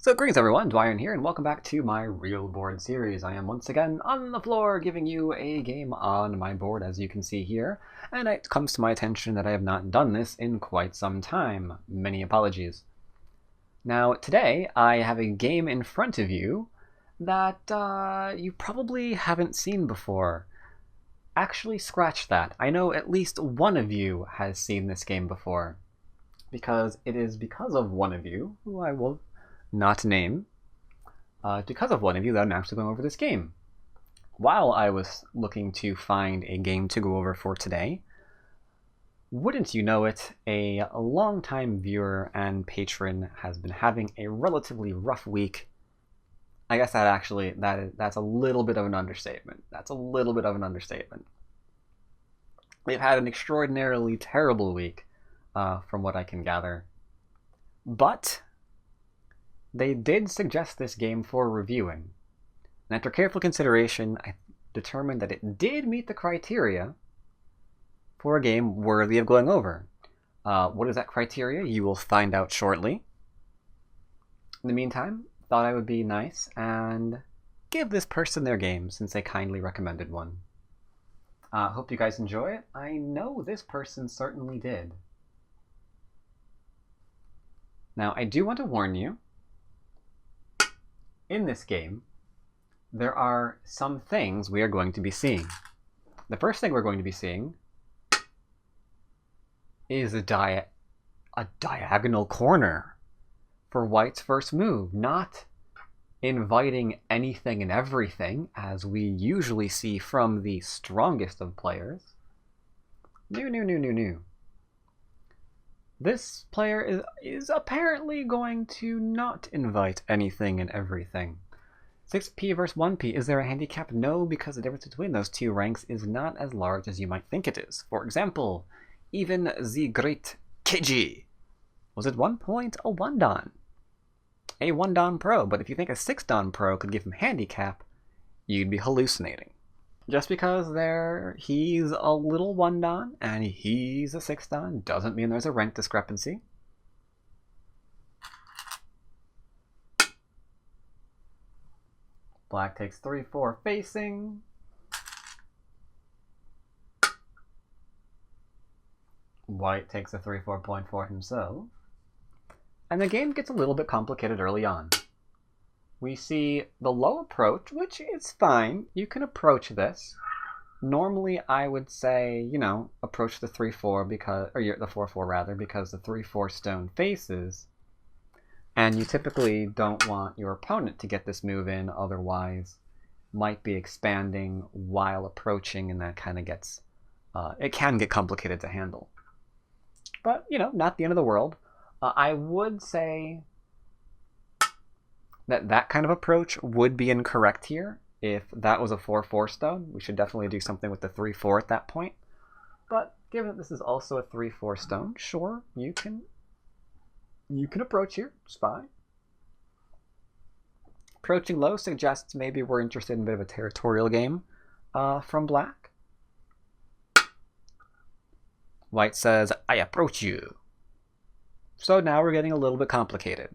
So greetings everyone, Dwyrin here, and welcome back to my real board series. I am once again on the floor giving you a game on my board, as you can see here, and it comes to my attention that I have not done this in quite some time. Many apologies. Now today I have a game in front of you that you probably haven't seen before. Actually, scratch that. I know at least one of you has seen this game before, because it is because of one of you, who I will not name, because of one of you that I'm actually going over this game. While I was looking to find a game to go over for today, wouldn't you know it, a longtime viewer and patron has been having a relatively rough week. I guess that's a little bit of an understatement. They've had an extraordinarily terrible week, from what I can gather. But they did suggest this game for reviewing, and after careful consideration, I determined that it did meet the criteria for a game worthy of going over. What is that criteria? You will find out shortly. In the meantime, thought I would be nice and give this person their game, since they kindly recommended one. Hope you guys enjoy it. I know this person certainly did. Now, I do want to warn you, in this game, there are some things we are going to be seeing. The first thing we're going to be seeing is a diagonal corner for White's first move, not inviting anything and everything, as we usually see from the strongest of players. No. This player is apparently going to not invite anything and everything. 6p versus 1p. Is there a handicap? No, because the difference between those two ranks is not as large as you might think it is. For example, even the great Keiji was at one point a 1-dan. A 1-dan pro, but if you think a 6-dan pro could give him handicap, you'd be hallucinating. Just because he's a little 1-dan and he's a 6-dan doesn't mean there's a rank discrepancy. Black takes 3-4 facing. White takes a 3-4 point for himself. And the game gets a little bit complicated early on. We see the low approach, which is fine. You can approach this. Normally, I would say, approach the 3-4 the 4-4 rather, because the 3-4 stone faces, and you typically don't want your opponent to get this move in, otherwise might be expanding while approaching, and that kind of gets, it can get complicated to handle. But, not the end of the world. I would say that kind of approach would be incorrect here. If that was a 4-4 stone, we should definitely do something with the 3-4 at that point. But given that this is also a 3-4 stone, sure, you can approach here. It's fine. Approaching low suggests maybe we're interested in a bit of a territorial game from Black. White says, I approach you. So now we're getting a little bit complicated.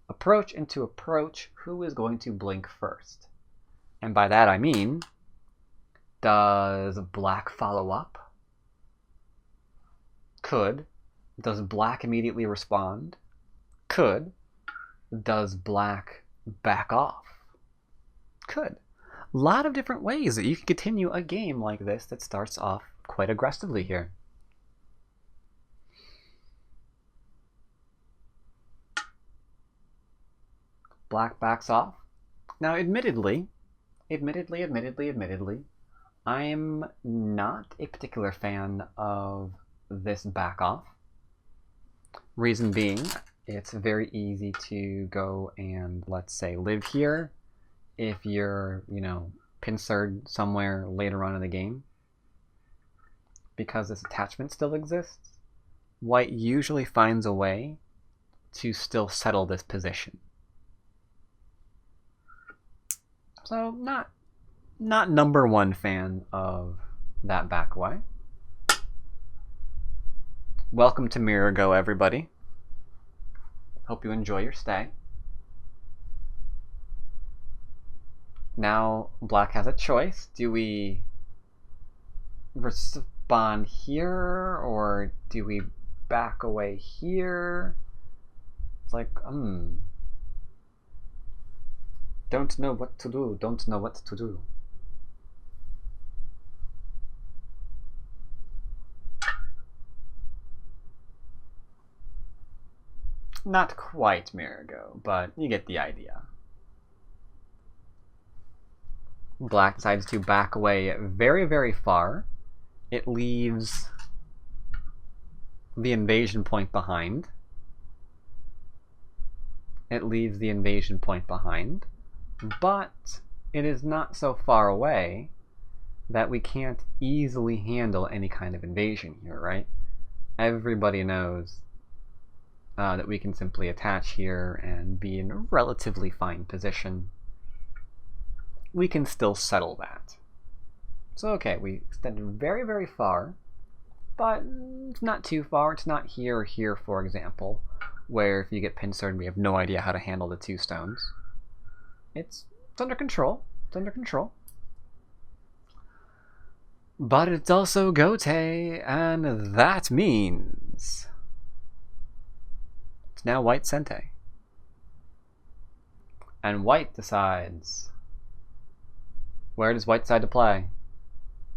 Approach into approach, who is going to blink first? And by that I mean, does Black follow up? Could. Does Black immediately respond? Could. Does Black back off? Could. A lot of different ways that you can continue a game like this that starts off quite aggressively here. Black backs off. Now, admittedly, I'm not a particular fan of this back off. Reason being, it's very easy to go and, let's say, live here if you're, pincered somewhere later on in the game. Because this attachment still exists, White usually finds a way to still settle this position. So, not number one fan of that back away. Welcome to Mirror Go, everybody. Hope you enjoy your stay. Now black has a choice. Do we respond here, or do we back away here? It's like, don't know what to do, don't know what to do. Not quite Marigo, but you get the idea. Black decides to back away very, very far. It leaves the invasion point behind. It leaves the invasion point behind, but it is not so far away that we can't easily handle any kind of invasion here, right? Everybody knows that we can simply attach here and be in a relatively fine position. We can still settle that. So okay, we extended very, very far, but it's not too far. It's not here or here, for example, where if you get pincered, we have no idea how to handle the two stones. It's under control. It's under control. But it's also Gote, and that means it's now white Sente. And white decides, where does white decide to play?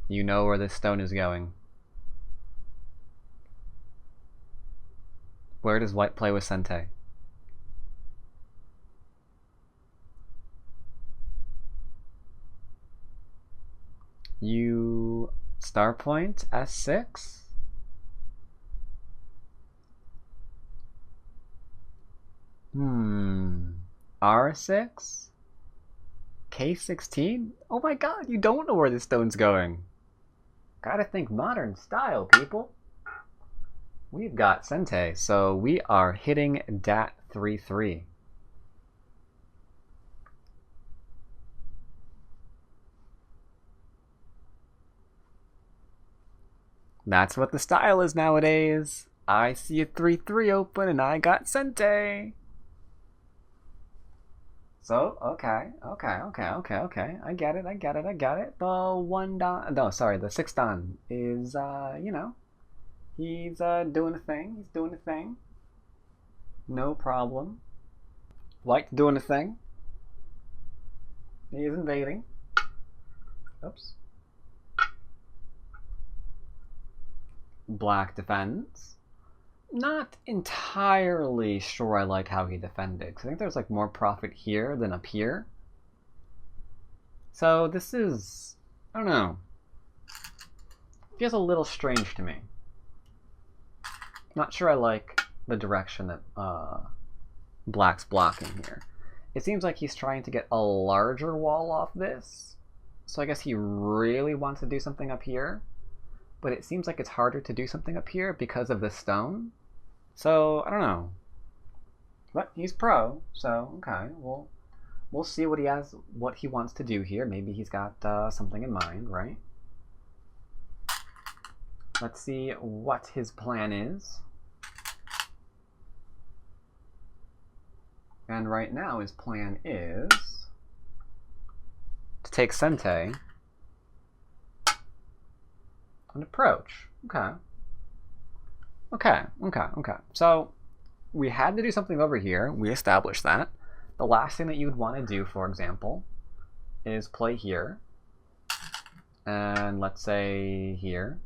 You know where this stone is going. Where does white play with Sente? You star point S6? R6? K16? Oh my god, you don't know where this stone's going. Gotta think modern style, people. We've got Sente, so we are hitting Dat 3-3. That's what the style is nowadays. I see a 3-3 open and I got Sente. So, okay. I get it. The 6 Dan is, he's doing a thing. No problem. White doing a thing. He is invading. Oops. Black defends. Not entirely sure I like how he defended, because I think there's like more profit here than up here. So this is, I don't know, feels a little strange to me. Not sure I like the direction that Black's blocking here. It seems like he's trying to get a larger wall off this, so I guess he really wants to do something up here, but it seems like it's harder to do something up here because of the stone. So I don't know, but he's pro, so okay, we'll see what he wants to do here. Maybe he's got something in mind, right? Let's see what his plan is. And right now his plan is to take Sente and approach. Okay. So we had to do something over here. We established that. The last thing that you would want to do, for example, is play here. And let's say here.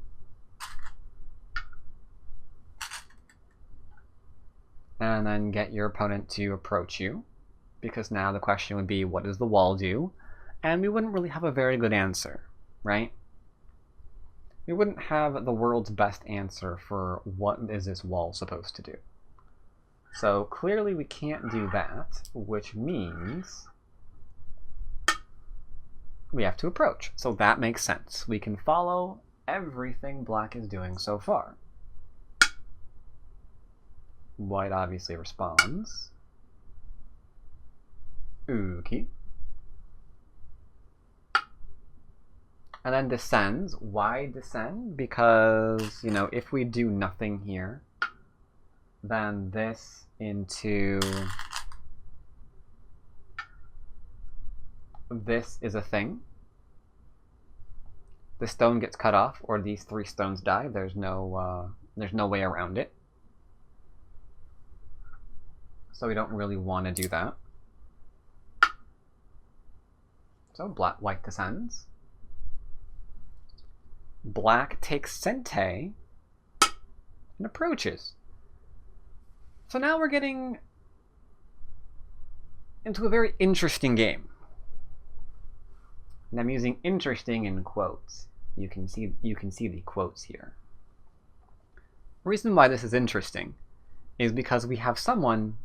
And then get your opponent to approach you. Because now the question would be, what does the wall do? And we wouldn't really have a very good answer, right? We wouldn't have the world's best answer for what is this wall supposed to do. So clearly we can't do that, which means we have to approach. So that makes sense. We can follow everything Black is doing so far. White obviously responds. Okay. And then descends. Why descend? Because, if we do nothing here, then this into this is a thing. The stone gets cut off, or these 3 stones die. There's no way around it. So we don't really want to do that. So white descends. Black takes Sente and approaches. So now we're getting into a very interesting game. And I'm using interesting in quotes. You can see the quotes here. The reason why this is interesting is because we have someone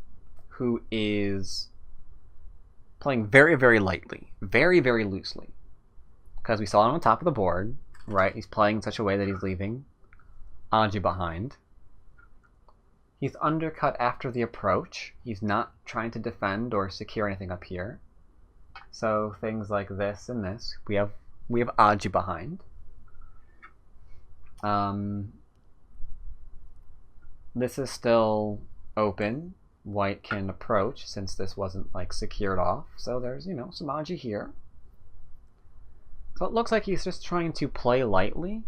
who is playing very, very lightly, very, very loosely. Because we saw him on top of the board, right? He's playing in such a way that he's leaving Aji behind. He's undercut after the approach. He's not trying to defend or secure anything up here. So things like this and this, we have Aji behind. This is still open. White can approach since this wasn't like secured off. So there's, some Aji here. So it looks like he's just trying to play lightly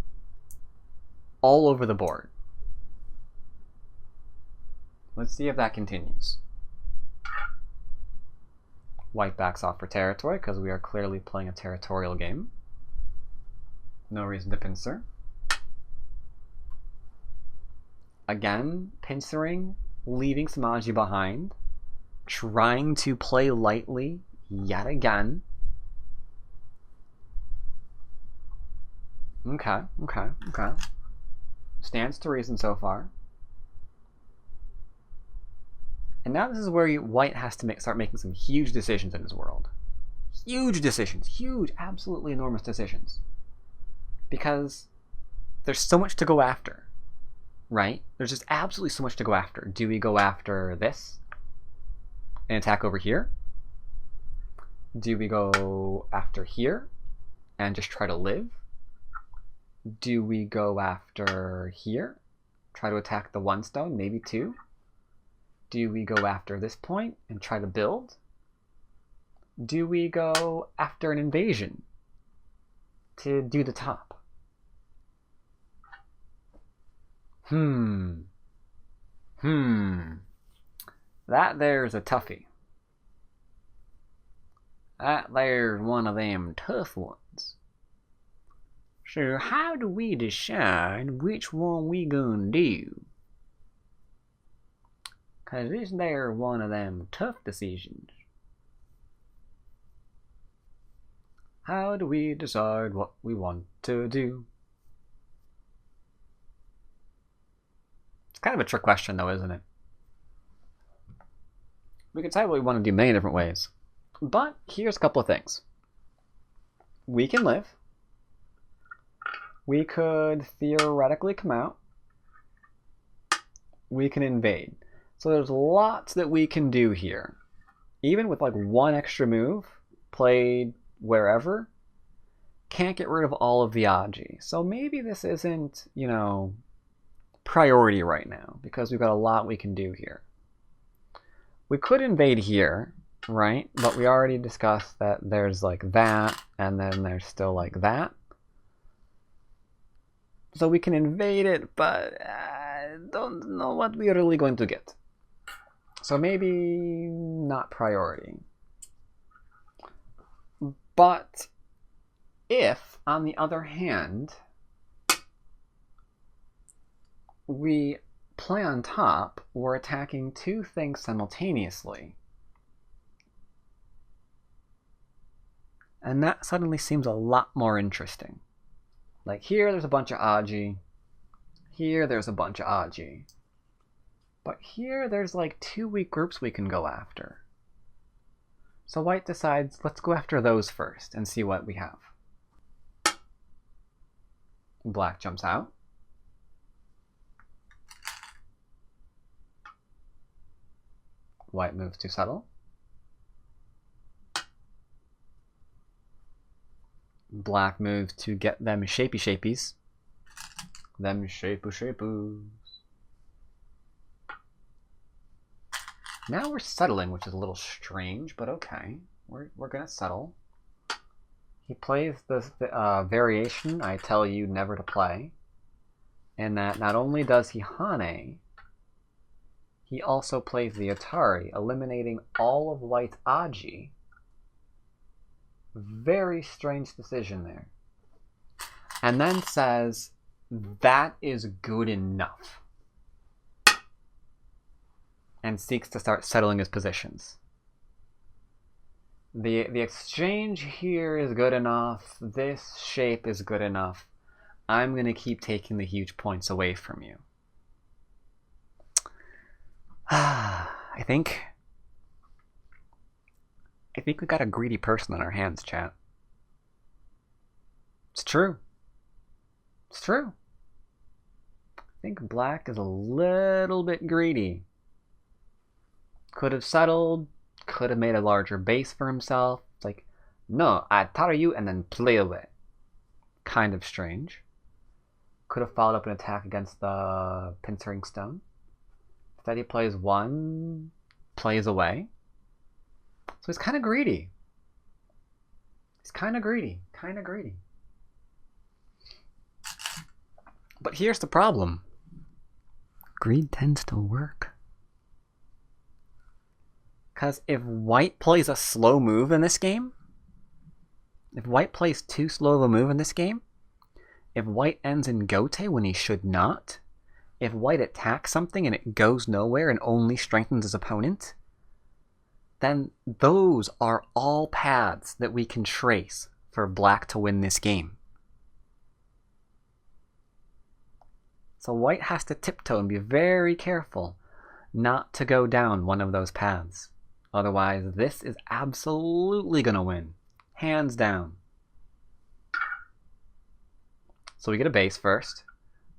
all over the board. Let's see if that continues. White backs off for territory because we are clearly playing a territorial game. No reason to pincer. Again, pincering, leaving Samaji behind, trying to play lightly yet again. Okay. Stands to reason so far. And now this is where White has to start making some huge decisions in his world. Huge decisions. Huge, absolutely enormous decisions. Because there's so much to go after, right? There's just absolutely so much to go after. Do we go after this and attack over here? Do we go after here and just try to live? Do we go after here? Try to attack the 1 stone, maybe 2? Do we go after this point and try to build? Do we go after an invasion to do the top? That there's a toughie. That there's one of them tough ones. So how do we decide which one we gonna do? Cause this there one of them tough decisions. How do we decide what we want to do? It's kind of a trick question though, isn't it? We can decide what we want to do many different ways. But here's a couple of things. We can live. We could theoretically come out. We can invade. So there's lots that we can do here. Even with like 1 extra move, played wherever, can't get rid of all of the Aji. So maybe this isn't, priority right now, because we've got a lot we can do here. We could invade here, right? But we already discussed that there's like that, and then there's still like that. So we can invade it, but I don't know what we're really going to get. So maybe not priority. But if, on the other hand, we play on top, we're attacking 2 things simultaneously. And that suddenly seems a lot more interesting. Like here, there's a bunch of Aji. Here, there's a bunch of Aji. But here, there's like 2 weak groups we can go after. So White decides, let's go after those first and see what we have. Black jumps out. White moves to settle. Black moves to get them shapey shapies. Them shapoos. Now we're settling, which is a little strange, but okay. We're gonna settle. He plays this variation I tell you never to play, in that not only does he Hane, he also plays the Atari, eliminating all of white's Aji. Very strange decision there. And then says, that is good enough. And seeks to start settling his positions. The exchange here is good enough. This shape is good enough. I'm going to keep taking the huge points away from you. I think we got a greedy person on our hands, chat. It's true. It's true. I think black is a little bit greedy. Could have settled, could have made a larger base for himself. It's like, no, I tire you and then play away. Kind of strange. Could have followed up an attack against the Pincering Stone. Instead he plays one, plays away. So he's kind of greedy. He's kind of greedy. Kind of greedy. But here's the problem. Greed tends to work. Because if white plays a slow move in this game, if white plays too slow of a move in this game, if white ends in Gote when he should not, if white attacks something and it goes nowhere and only strengthens his opponent, then those are all paths that we can trace for black to win this game. So white has to tiptoe and be very careful not to go down one of those paths. Otherwise, this is absolutely going to win. Hands down. So we get a base first.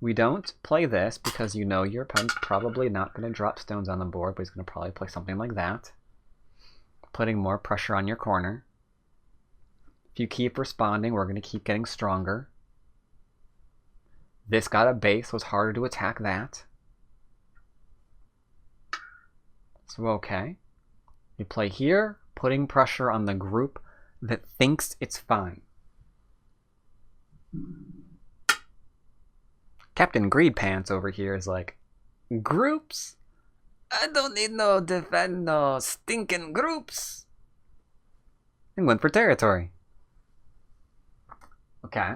We don't play this because you know your opponent's probably not going to drop stones on the board, but he's going to probably play something like that. Putting more pressure on your corner. If you keep responding, we're going to keep getting stronger. This got a base, so it's harder to attack that. So okay. You play here, putting pressure on the group that thinks it's fine. Captain Greedpants over here is like, groups? I don't need no defend no stinking groups. And went for territory. Okay.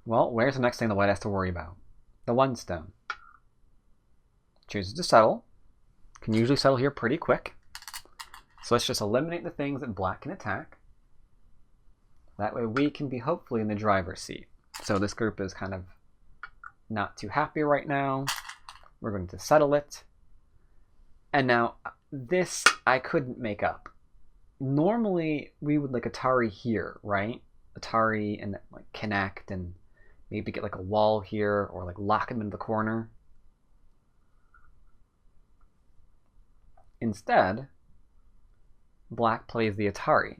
Well, where's the next thing the white has to worry about? The one stone. Chooses to settle. Can usually settle here pretty quick. So let's just eliminate the things that black can attack. That way we can be hopefully in the driver's seat. So this group is kind of not too happy right now. We're going to settle it. And now this I couldn't make up. Normally we would like Atari here, right? Atari and like connect and maybe get like a wall here or like lock him in the corner. Instead, black plays the Atari.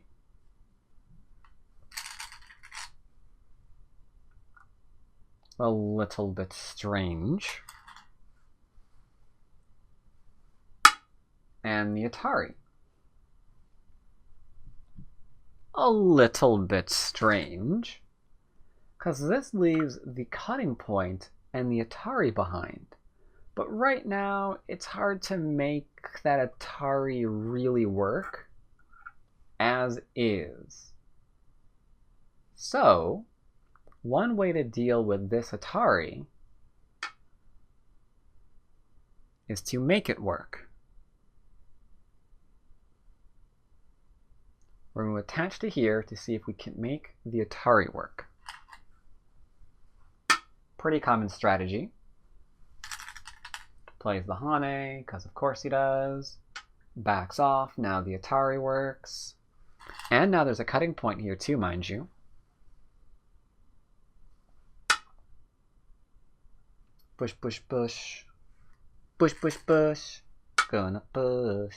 A little bit strange. And the Atari. A little bit strange. Because this leaves the cutting point and the Atari behind. But right now, it's hard to make that Atari really work as is. So, one way to deal with this Atari is to make it work. We're going to attach to here to see if we can make the Atari work. Pretty common strategy. Plays the Hane, because of course he does. Backs off, now the Atari works. And now there's a cutting point here too, mind you. Push, push, push. Push, push, push. Gonna push.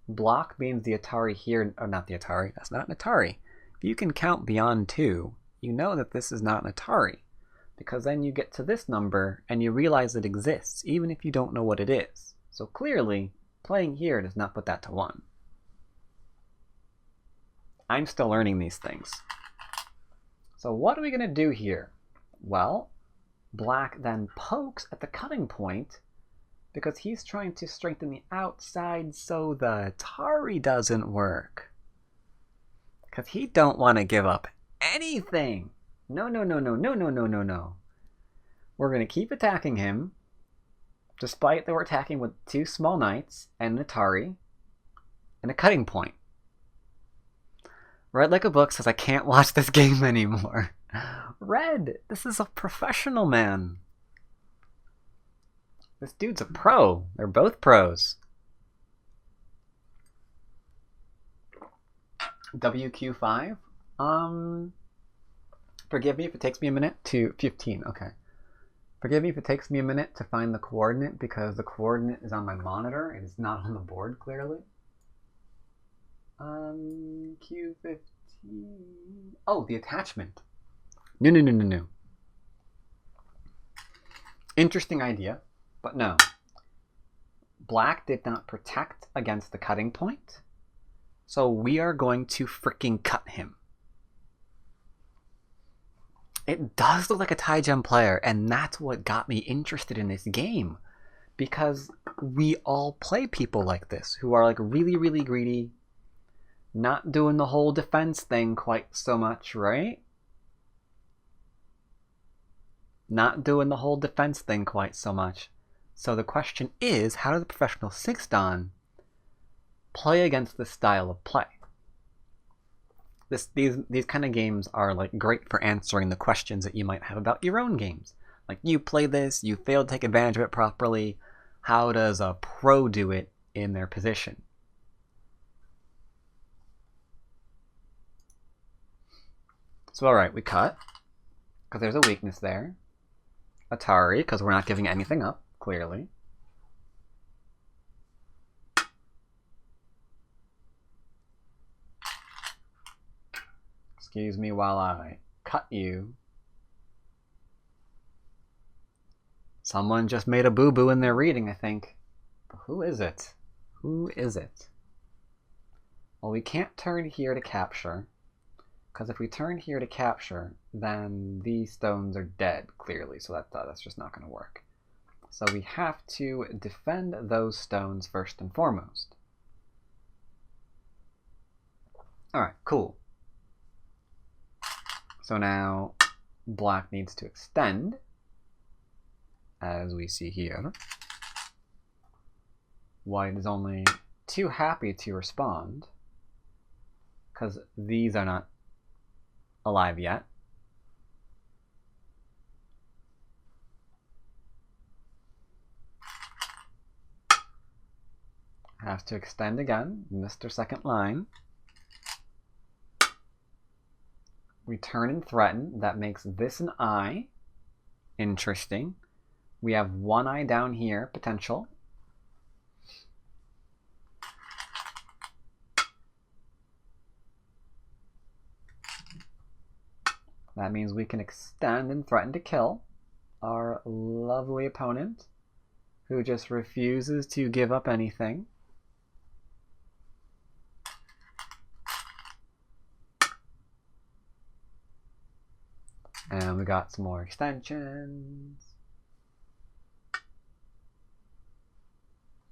Block means the Atari here, or not the Atari, that's not an Atari. If you can count beyond 2, you know that this is not an Atari. Because then you get to this number and you realize it exists, even if you don't know what it is. So clearly, playing here does not put that to 1. I'm still learning these things. So what are we going to do here? Well, black then pokes at the cutting point because he's trying to strengthen the outside so the Atari doesn't work. Because he don't want to give up anything. No, no, no, no, no, no, no, no, no. We're going to keep attacking him, despite that we're attacking with 2 small knights and an Atari and a cutting point. Red Like a Book says I can't watch this game anymore. Red, this is a professional man. This dude's a pro. They're both pros. WQ5? Forgive me if it takes me a minute to... 15, okay. Forgive me if it takes me a minute to find the coordinate because the coordinate is on my monitor and it's not on the board, clearly. Q15... Oh, the attachment. No, no, no, no, no. Interesting idea, but no. Black did not protect against the cutting point, so we are going to freaking cut him. It does look like a tie gem player, and that's what got me interested in this game. Because we all play people like this, who are like really, really greedy, not doing the whole defense thing quite so much, right? Not doing the whole defense thing quite so much. So the question is, how do the professional 6-dan play against this style of play? These kind of games are like great for answering the questions that you might have about your own games. Like, you play this, you failed to take advantage of it properly. How does a pro do it in their position? So alright, we cut, because there's a weakness there. Atari, because we're not giving anything up, clearly. Excuse me while I cut you. Someone just made a boo-boo in their reading, I think. But who is it? Who is it? Well, we can't turn here to capture. Because if we turn here to capture, then these stones are dead, clearly. So that's just not going to work. So we have to defend those stones first and foremost. Alright, cool. So now black needs to extend, as we see here. White is only too happy to respond, because these are not alive yet. Has to extend again, Mr. Second Line. We turn and threaten. That makes this an eye. Interesting. We have one eye down here, potential. That means we can extend and threaten to kill our lovely opponent, who just refuses to give up anything. And we got some more extensions.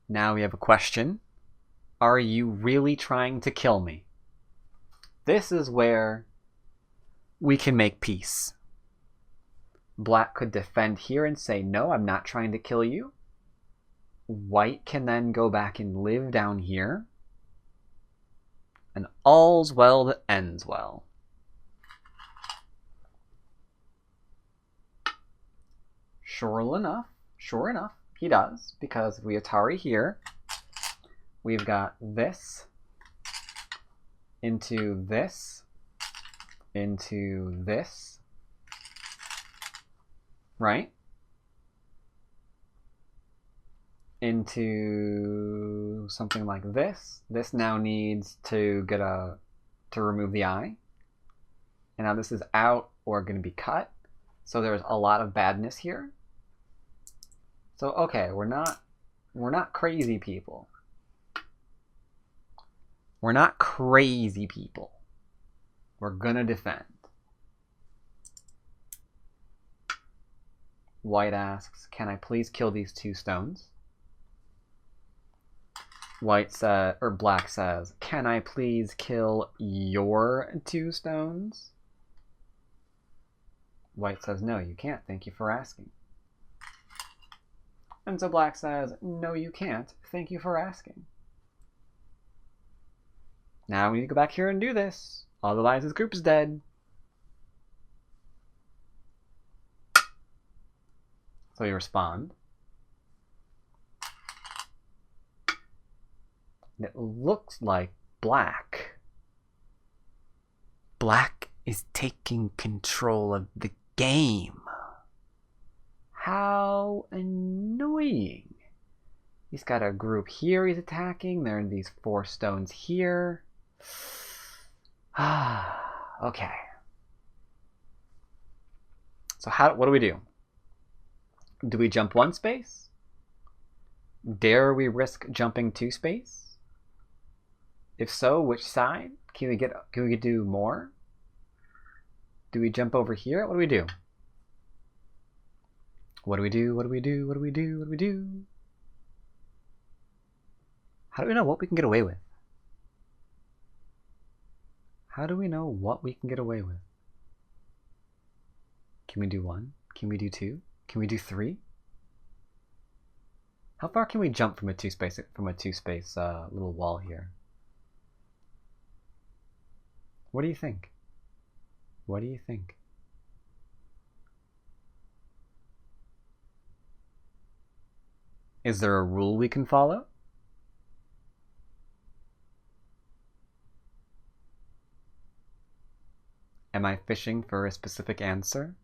Now we have a question. Are you really trying to kill me? This is where we can make peace. Black could defend here and say, no, I'm not trying to kill you. White can then go back and live down here. And all's well that ends well. Sure enough, he does, because if we Atari here, we've got this into this, into this, right? Into something like this. This now needs to get to remove the eye. And now this is out or going to be cut. So there's a lot of badness here. So okay, we're not crazy people. We're not crazy people. We're gonna defend. White asks, can I please kill these 2 stones? White says, or black says, can I please kill your 2 stones? White says, no, you can't. Thank you for asking. And so black says, no, you can't. Thank you for asking. Now we need to go back here and do this. Otherwise this group is dead. So you respond. It looks like black. Black is taking control of the game. How annoying. He's got a group here he's attacking. There are these 4 stones here. Okay. So what do we do? Do we jump 1 space? Dare we risk jumping 2 space? If so, which side? Can we do more? Do we jump over here? What do we do? What do we do? What do we do? What do we do? What do we do? How do we know what we can get away with? How do we know what we can get away with? Can we do 1? Can we do 2? Can we do 3? How far can we jump from a two space little wall here? What do you think? What do you think? Is there a rule we can follow? Am I fishing for a specific answer?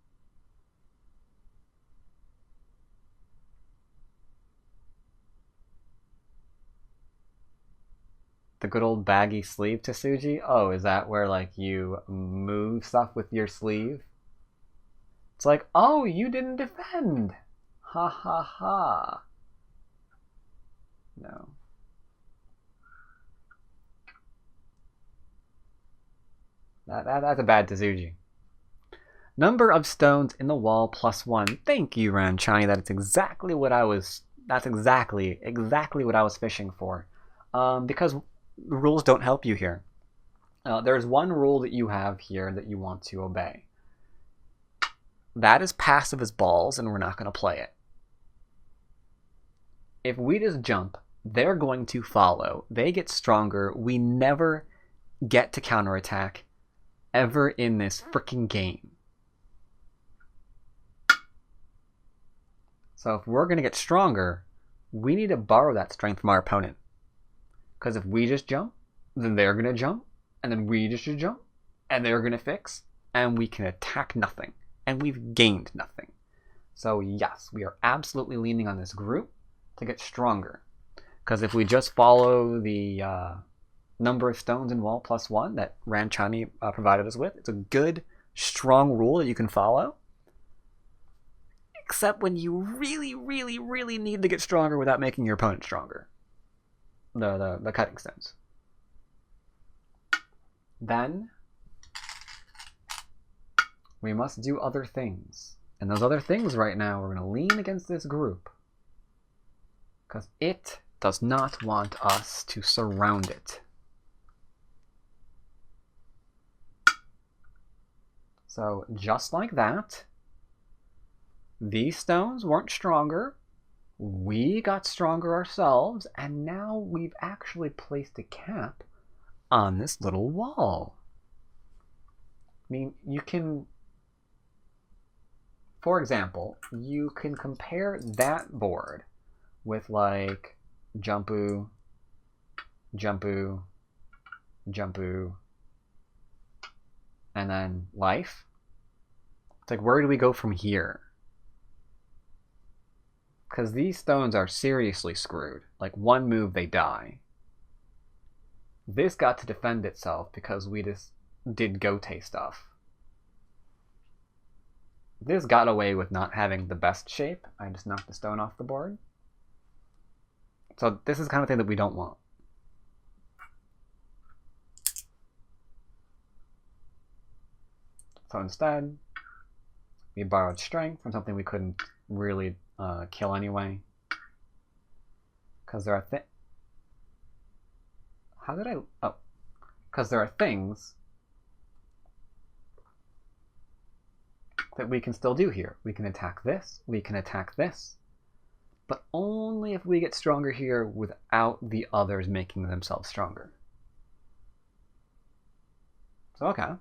The good old baggy sleeve Tsuji? Oh, is that where like you move stuff with your sleeve? It's like, oh, you didn't defend! Ha ha ha. No. That's a bad Tsuji. Number of stones in the wall +1. Thank you, Ranchani. That's exactly what I was what I was fishing for. Because the rules don't help you here. There's one rule that you have here that you want to obey. That is passive as balls, and we're not going to play it. If we just jump, they're going to follow. They get stronger. We never get to counterattack ever in this freaking game. So if we're going to get stronger, we need to borrow that strength from our opponent. Because if we just jump, then they're going to jump, and then we just should jump, and they're going to fix, and we can attack nothing, and we've gained nothing. So yes, we are absolutely leaning on this group to get stronger. Because if we just follow the number of stones in wall +1 that Ranchani provided us with, it's a good, strong rule that you can follow. Except when you really, really, really need to get stronger without making your opponent stronger. The cutting stones. Then we must do other things. And those other things right now, we're going to lean against this group. Because it does not want us to surround it. So just like that, these stones weren't stronger. We got stronger ourselves, and now we've actually placed a cap on this little wall. I mean, you can, for example, you can compare that board with like Jumpu, Jumpu, Jumpu, and then Life. It's like, where do we go from here? Because these stones are seriously screwed. Like, one move, they die. This got to defend itself because we just did Gote stuff. This got away with not having the best shape. I just knocked the stone off the board. So this is the kind of thing that we don't want. So instead, we borrowed strength from something we couldn't really kill anyway. Because there are How did I... Oh. Because there are things that we can still do here. We can attack this, we can attack this, but only if we get stronger here without the others making themselves stronger. So, okay.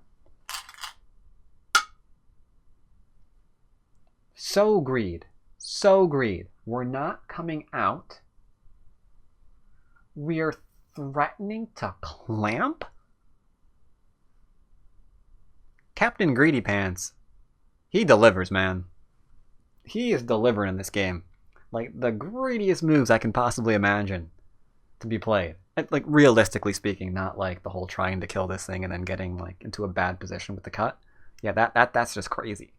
So greed. So greed. We're not coming out. We are threatening to clamp? Captain Greedy Pants. He delivers, man. He is delivering in this game. Like, the greediest moves I can possibly imagine to be played. Like, realistically speaking, not like the whole trying to kill this thing and then getting, like, into a bad position with the cut. Yeah, that's just crazy.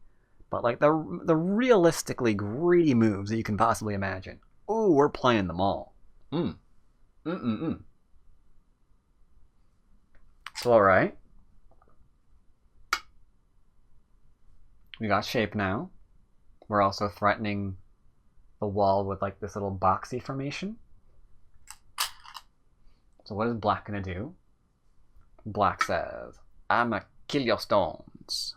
But, like, the realistically greedy moves that you can possibly imagine. Ooh, we're playing them all. So, alright. We got shape now. We're also threatening the wall with like this little boxy formation. So what is black gonna do? Black says, I'ma kill your stones.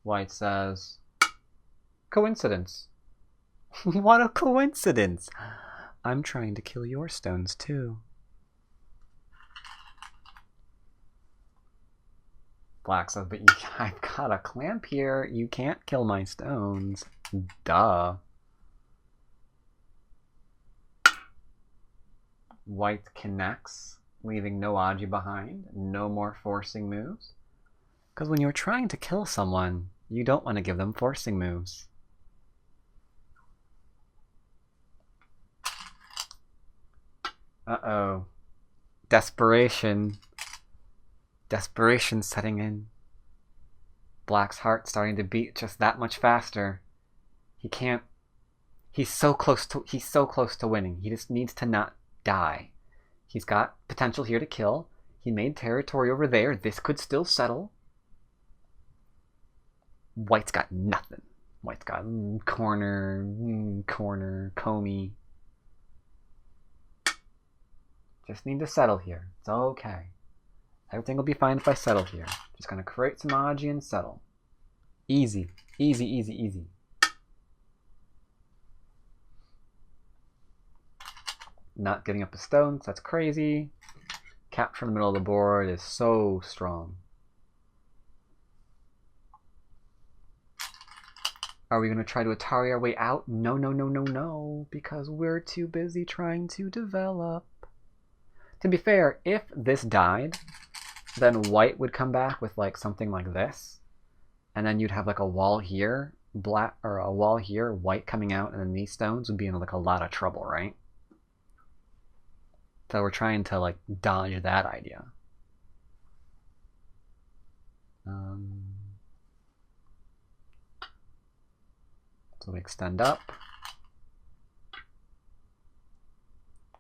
White says, coincidence. What a coincidence. I'm trying to kill your stones too. Black says, but I've got a clamp here. You can't kill my stones. Duh. White connects, leaving no Aji behind. No more forcing moves. Because when you're trying to kill someone, you don't want to give them forcing moves. Uh-oh. Desperation. Desperation setting in. Black's heart starting to beat just that much faster. He can't. He's so close to winning. He just needs to not die. He's got potential here to kill. He made territory over there. This could still settle. White's got nothing. White's got corner, Comey. Just need to settle here. It's okay. Everything will be fine if I settle here. Just gonna create some Aji and settle. Easy. Easy, easy, easy. Not giving up a stone, so that's crazy. Capture in the middle of the board is so strong. Are we gonna try to Atari our way out? No, no, no, no, no. Because we're too busy trying to develop. To be fair, if this died, then white would come back with like something like this, and then you'd have like a wall here, black, or a wall here, white coming out, and then these stones would be in like a lot of trouble, right? So we're trying to like dodge that idea. So we extend up,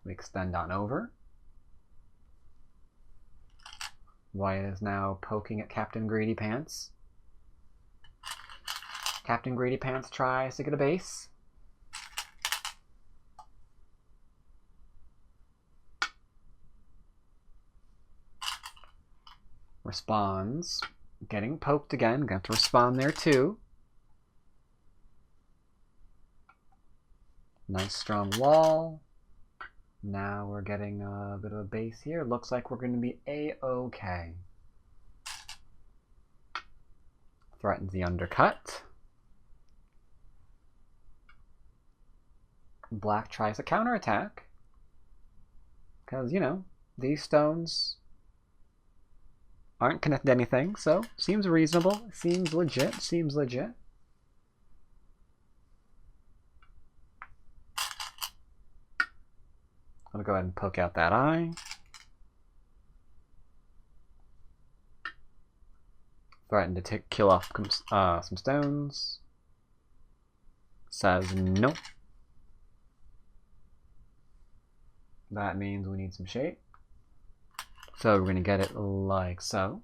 we extend on over. White is now poking at Captain Greedy Pants. Captain Greedy Pants tries to get a base. Responds. Getting poked again. Gonna have to respond there too. Nice strong wall. Now we're getting a bit of a base here. Looks like we're going to be A-okay. Threatens the undercut. Black tries a counterattack. Because, you know, these stones aren't connected to anything, so seems reasonable. Seems legit. Seems legit. I'm going to go ahead and poke out that eye. Threaten to kill off some stones. Says no. That means we need some shape. So we're going to get it like so.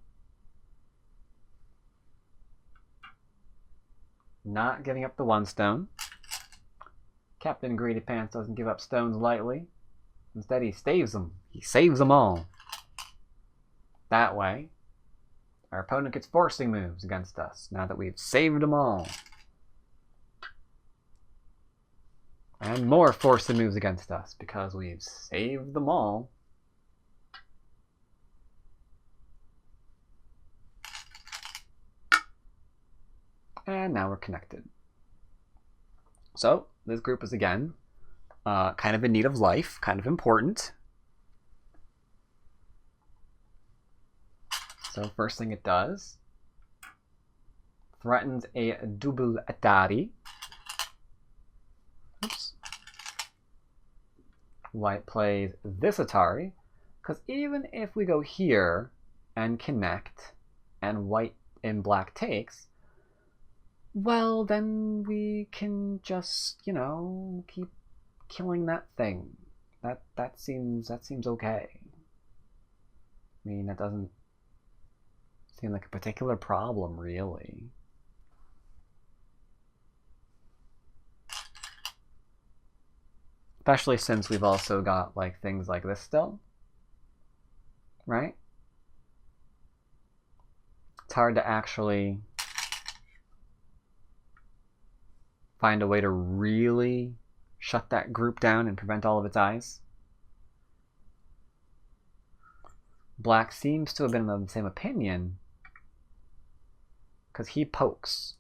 not giving up the 1 stone. Captain Greedy Pants doesn't give up stones lightly. Instead, he saves them. He saves them all. That way, our opponent gets forcing moves against us now that we've saved them all. And more forcing moves against us because we've saved them all. And now we're connected. So, this group is again kind of in need of life, kind of important. So first thing it does, threatens a double Atari. Oops. White plays this Atari, because even if we go here and connect, and white and black takes, well, then we can just, you know, keep killing that thing. That seems okay. I mean, that doesn't seem like a particular problem, really. Especially since we've also got like things like this still, right? It's hard to actually find a way to really shut that group down and prevent all of its eyes. Black seems to have been of the same opinion, because he pokes,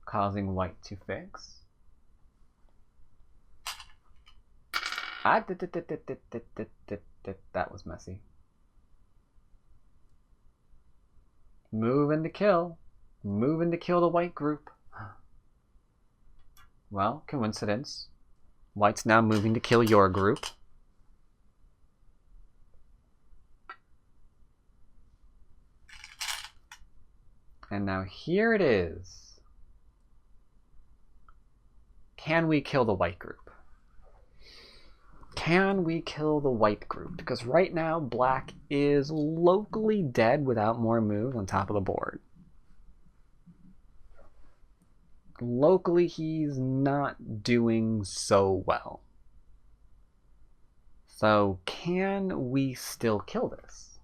causing white to fix. That was messy. Moving to kill. Moving to kill the white group. Well, coincidence. White's now moving to kill your group. And now here it is. Can we kill the white group? Can we kill the white group? Because right now, black is locally dead without more moves on top of the board. Locally, he's not doing so well. So, can we still kill this?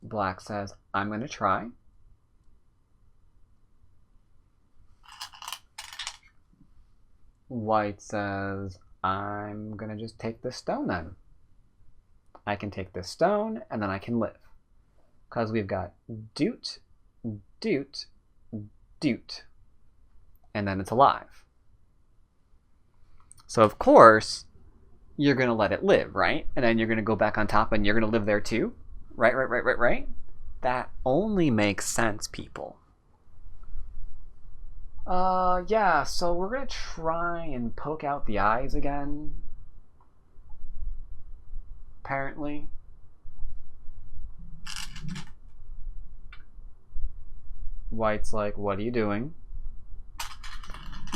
Black says, I'm going to try. White says, I'm going to just take this stone then. I can take this stone, and then I can live. Because we've got Doot, Doot, Doot. And then it's alive. So, of course, you're going to let it live, right? And then you're going to go back on top and you're going to live there too? Right? That only makes sense, people. Yeah, so we're going to try and poke out the eyes again. Apparently. White's like, what are you doing?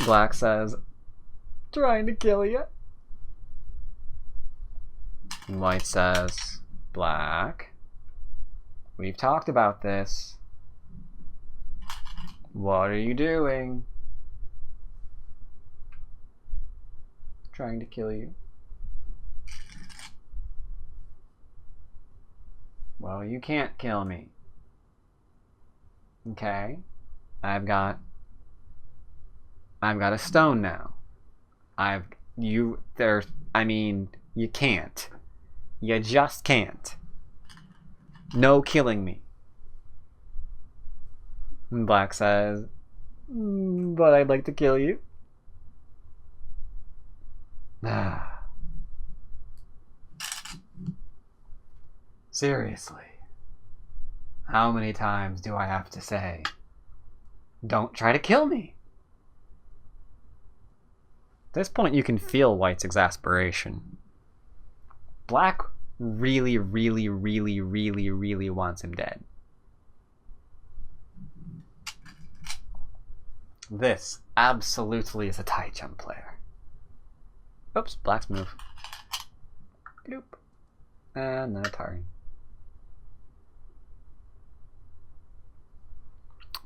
Black says, trying to kill you. And White says, Black, we've talked about this. What are you doing? Trying to kill you. Well, you can't kill me. Okay. I've got a stone now. You can't. You just can't. No killing me. And Black says, but I'd like to kill you. Seriously. How many times do I have to say, don't try to kill me? At this point, you can feel White's exasperation. Black really wants him dead. This absolutely is a tie jump player. Oops, Black's move. Bloop. And then Atari.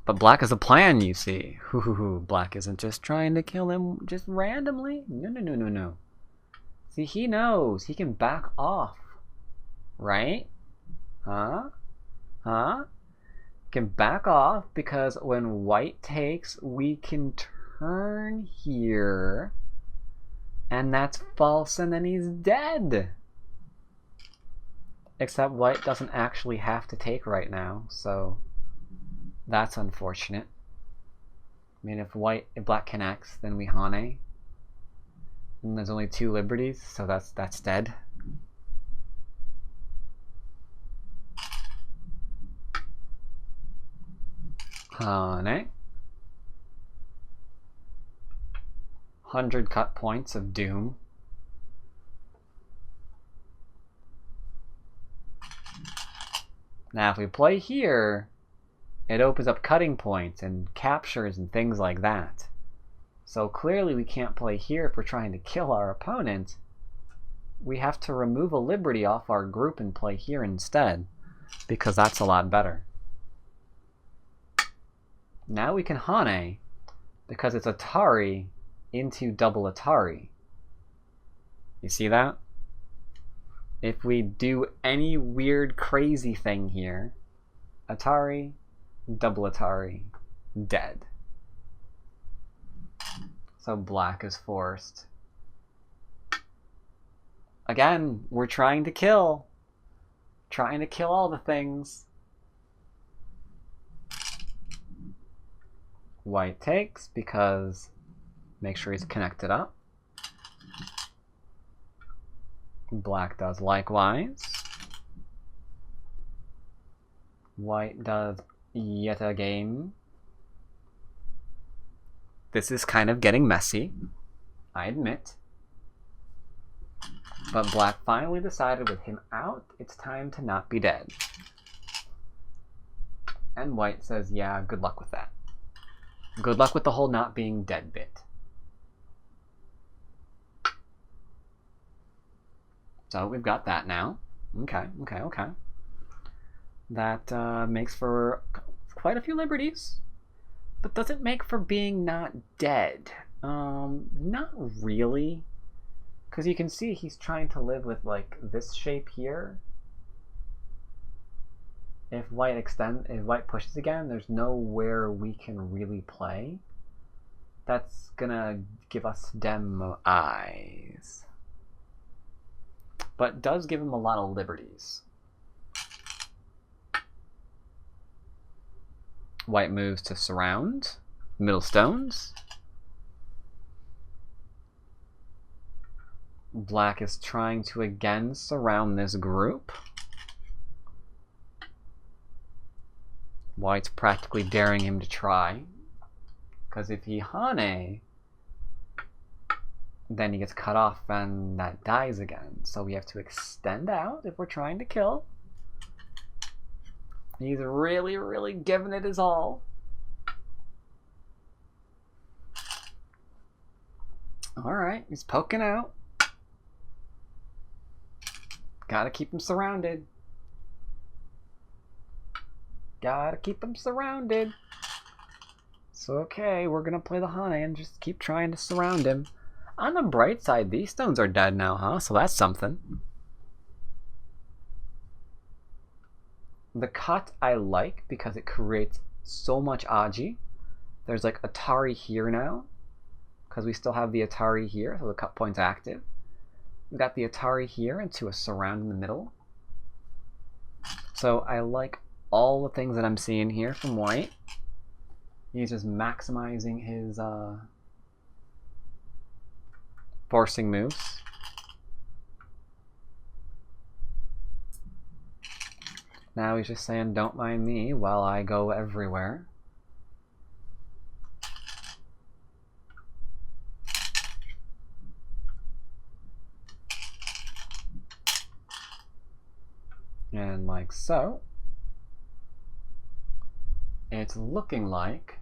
But black has a plan, you see. Black isn't just trying to kill him just randomly. No. See, he knows. He can back off. Right? Huh? Can back off because when white takes, we can turn here. And that's false, and then he's dead. Except white doesn't actually have to take right now, so that's unfortunate. I mean, if black connects, then we Hane. And there's only 2 liberties, so that's dead. Hane. 100 cut points of doom. Now if we play here, it opens up cutting points and captures and things like that. So clearly we can't play here if we're trying to kill our opponent. We have to remove a liberty off our group and play here instead, because that's a lot better. Now we can Hane, because it's Atari into double Atari. You see that? If we do any weird crazy thing here, Atari, double Atari, dead. So black is forced. Again, we're trying to kill. Trying to kill all the things. White takes because make sure he's connected up. Black does likewise. White does yet again. This is kind of getting messy, I admit. But black finally decided with him out, it's time to not be dead. And white says, yeah, good luck with that. Good luck with the whole not being dead bit. So we've got that now. Okay. That makes for quite a few liberties. But does it make for being not dead? Not really. Because you can see he's trying to live with like this shape here. If white pushes again, there's nowhere we can really play. That's gonna give us dem eyes. But does give him a lot of liberties. White moves to surround. Middle stones. Black is trying to again surround this group. White's practically daring him to try. Because if he Hane, then he gets cut off and that dies again. So we have to extend out if we're trying to kill. He's really, really giving it his all. Alright, he's poking out. Gotta keep him surrounded. Gotta keep him surrounded. So okay, we're gonna play the Hane and just keep trying to surround him. On the bright side, these stones are dead now, huh? So that's something. The cut I like because it creates so much Aji. There's like Atari here now, because we still have the Atari here, so the cut point's active. We've got the Atari here into a surround in the middle. So I like all the things that I'm seeing here from white. He's just maximizing his forcing moves. Now he's just saying, don't mind me while I go everywhere. And like so. It's looking like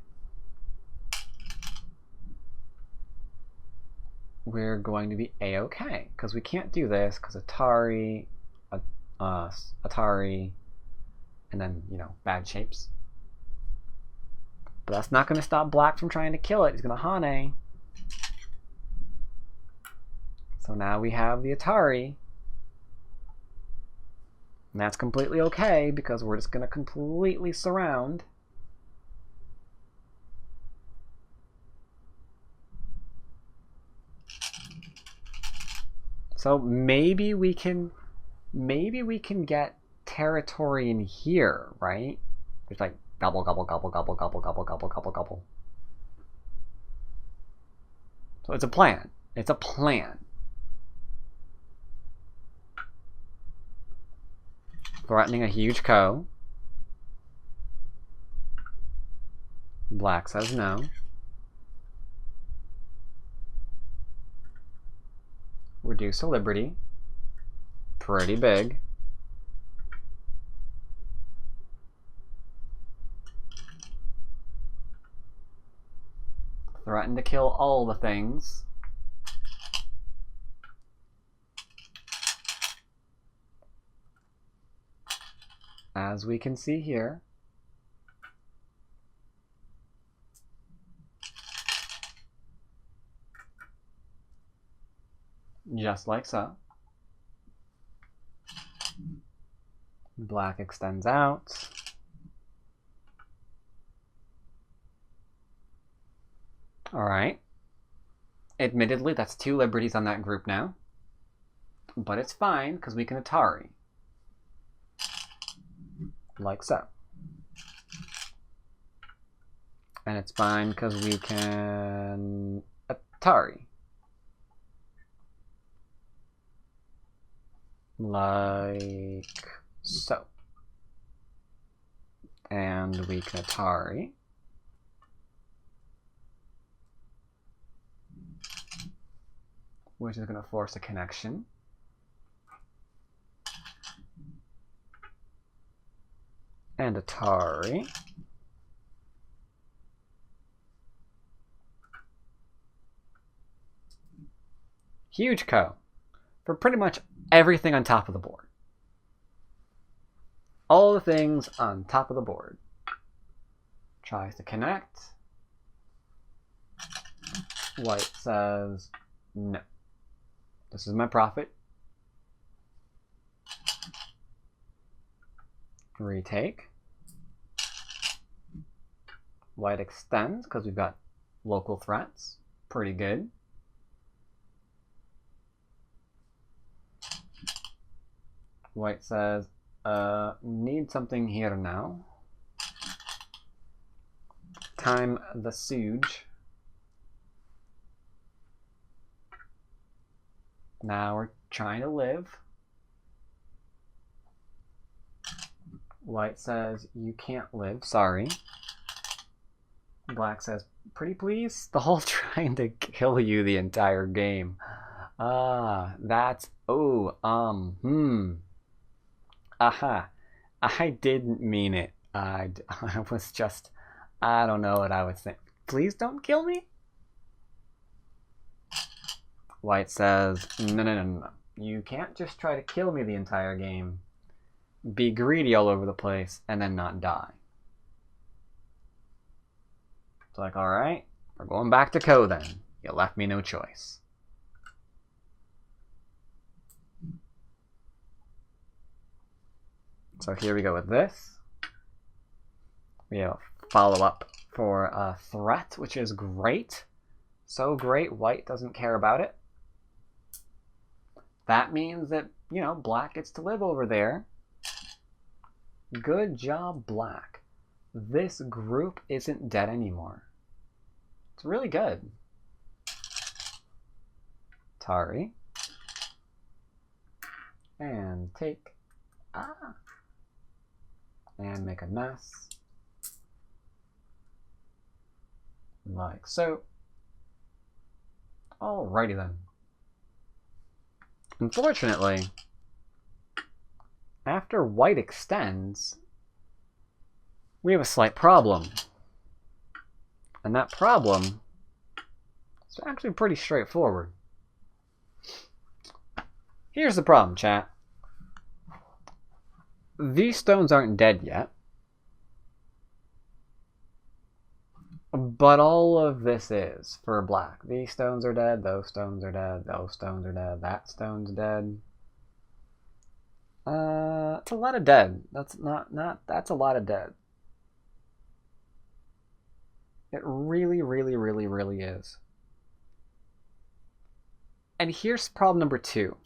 we're going to be a-okay, because we can't do this because Atari, and then, you know, bad shapes. But that's not going to stop black from trying to kill it. He's going to Hane. So now we have the Atari. And that's completely okay because we're just going to completely surround. So maybe we can get territory in here, right? Just like gobble, gobble, gobble, gobble, gobble, gobble, gobble, gobble, gobble. So it's a plan. It's a plan. Threatening a huge co. Black says no. Reduce a liberty. Pretty big. Threaten to kill all the things. As we can see here. Just like so. Black extends out. Alright. Admittedly, that's 2 liberties on that group now. But it's fine, because we can Atari. Like so. And it's fine, because we can Atari. Like so. And we can Atari. Which is going to force a connection. And Atari. Huge co. For pretty much everything on top of the board. All the things on top of the board. Tries to connect. White says no. This is my profit. Retake. White extends because we've got local threats. Pretty good. White says, need something here now. Time the siege. Now we're trying to live. White says, you can't live, sorry. Black says, pretty please? The whole trying to kill you the entire game. That's, aha. I didn't mean it. I was just, I don't know what I was saying. Please don't kill me? White says, no. You can't just try to kill me the entire game. Be greedy all over the place, and then not die. It's like, alright, we're going back to co then. You left me no choice. So here we go with this. We have a follow-up for a threat, which is great. So great, white doesn't care about it. That means that, you know, black gets to live over there. Good job, black. This group isn't dead anymore. It's really good. Tari. And take. And make a mess. Like so. Alrighty then. Unfortunately, after white extends, we have a slight problem. And that problem is actually pretty straightforward. Here's the problem, chat. These stones aren't dead yet. But all of this is for black. These stones are dead, those stones are dead, those stones are dead, that stone's dead. It's a lot of dead. That's that's a lot of dead. It really, really, really, really is. And here's problem number 2.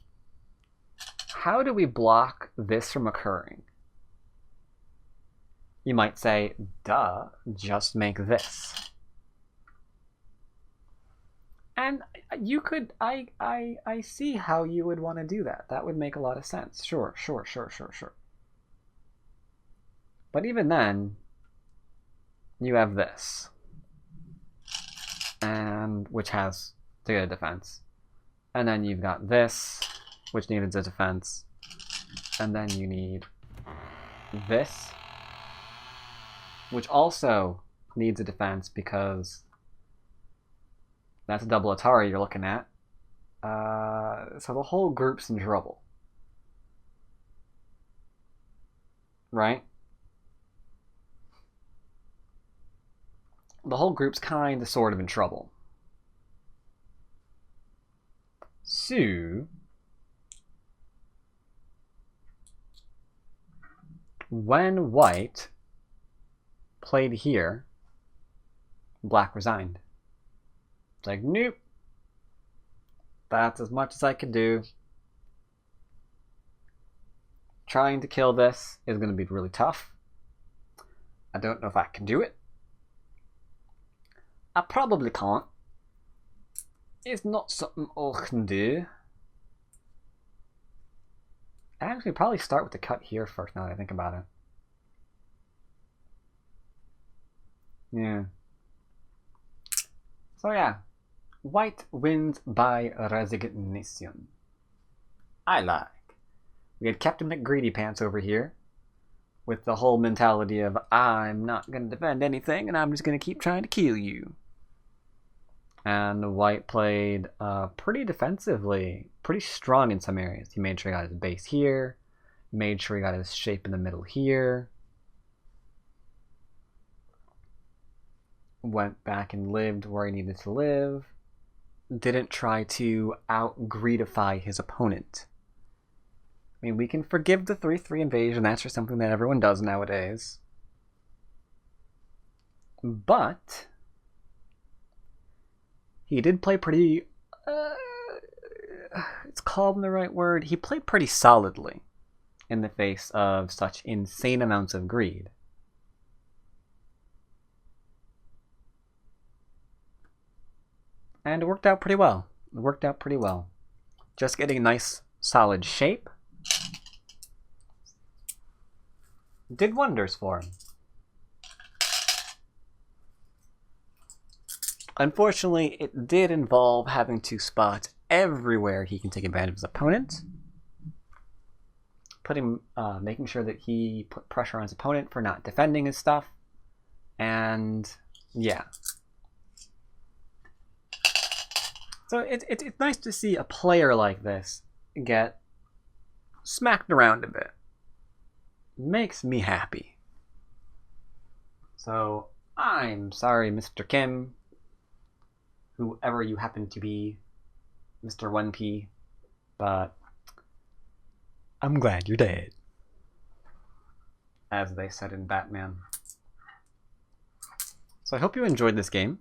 How do we block this from occurring? You might say, duh, just make this. And you could, I see how you would want to do that. That would make a lot of sense. Sure. But even then, you have this, and which has to get a defense. And then you've got this, which needs a defense. And then you need this, which also needs a defense because that's a double Atari you're looking at. So the whole group's in trouble. Right? The whole group's kind of sort of in trouble. So, when white played here, black resigned. It's like, nope. That's as much as I could do. Trying to kill this is going to be really tough. I don't know if I can do it. I probably can't. It's not something I can do. I actually probably start with the cut here first now that I think about it. Yeah. So yeah, white wins by resignation. I like. We had Captain McGreedy Pants over here with the whole mentality of I'm not going to defend anything and I'm just going to keep trying to kill you. And white played pretty defensively, pretty strong in some areas. He made sure he got his base here, made sure he got his shape in the middle here. Went back and lived where he needed to live. Didn't try to out-greedify his opponent. I mean, we can forgive the 3-3 invasion. That's just something that everyone does nowadays. But he did play pretty... it's called the right word. He played pretty solidly in the face of such insane amounts of greed. And it worked out pretty well. It worked out pretty well. Just getting a nice, solid shape did wonders for him. Unfortunately, it did involve having to spot everywhere he can take advantage of his opponent. Making sure that he put pressure on his opponent for not defending his stuff. And yeah. So it's nice to see a player like this get smacked around a bit. Makes me happy. So I'm sorry, Mr. Kim, whoever you happen to be, Mr. 1P, but I'm glad you're dead, as they said in Batman. So I hope you enjoyed this game.